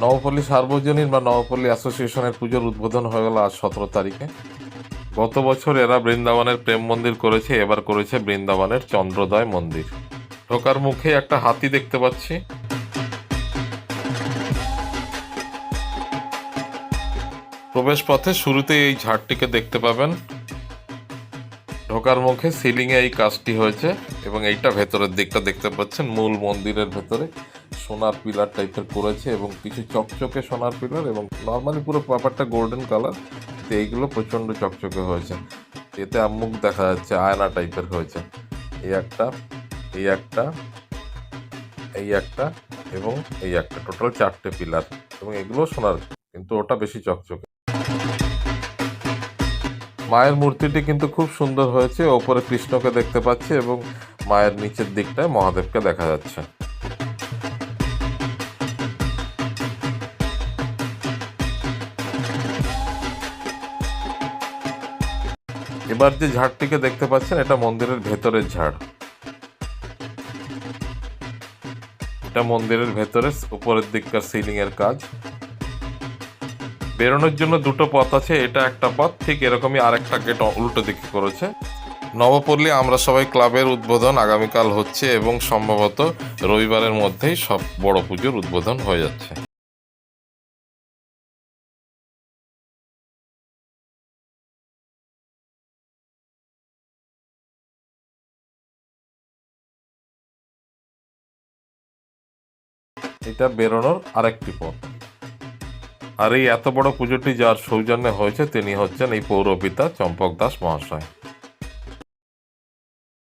নবপল্লী সার্বজনীন বা নবপল্লী অ্যাসোসিয়েশনের পুজোর উদ্বোধন হয়ে গেল আজ 17 তারিখে। গত বছর এরা বৃন্দাবনের প্রেম মন্দির করেছে, এবার করেছে বৃন্দাবনের চন্দ্রোদয় মন্দির। ঢোকার মুখে একটা হাতি দেখতে পাচ্ছি। প্রবেশ পথে শুরুতেই এই ঝাড়টিকে দেখতে পাবেন। ঢোকার মুখে সিলিংয়ে এই কাজটি হয়েছে এবং এইটা ভেতরের দিকটা দেখতে পাচ্ছেন। মূল মন্দিরের ভেতরে সোনার পিলার টাইপের করেছে এবং কিছু চকচকে সোনার পিলার, এবং নর্মালি পুরো ব্যাপারটা গোল্ডেন কালার, এইগুলো প্রচণ্ড চকচকে হয়েছে। এতে মুখ দেখা যাচ্ছে, আয়না টাইপের হয়েছে। এই একটা, এই একটা, এই একটা এবং এই একটা, টোটাল 4টে পিলার, এবং এগুলো সোনার, কিন্তু ওটা বেশি চকচকে। মায়ের মূর্তিটি কিন্তু খুব সুন্দর হয়েছে। ওপরে কৃষ্ণকে দেখতে পাচ্ছি এবং মায়ের নিচের দিকটায় মহাদেবকে দেখা যাচ্ছে। এবার যে ঝাড়টিকে দেখতে পাচ্ছেন, এটা মন্দিরের ভেতরের ঝাড়। এটা মন্দিরের ভেতরে উপরের দিককার সিলিং এর কাজ। বেরোনোর জন্য দুটো পথ আছে, এটা একটা পথ, ঠিক এরকমই আরেকটা গেট উল্টো দিকে করেছে। নবপল্লী আমরা সবাই ক্লাবের উদ্বোধন আগামীকাল হচ্ছে এবং সম্ভবত রবিবারের মধ্যেই সব বড় পুজোর উদ্বোধন হয়ে যাচ্ছে। এটা বেরোনোর আরেকটি পথ। আর এই এত বড় পুজোটি যার সৌজন্যে হয়েছে তিনি হচ্ছেন এই পৌরপিতা চম্পক দাস মহাশয়।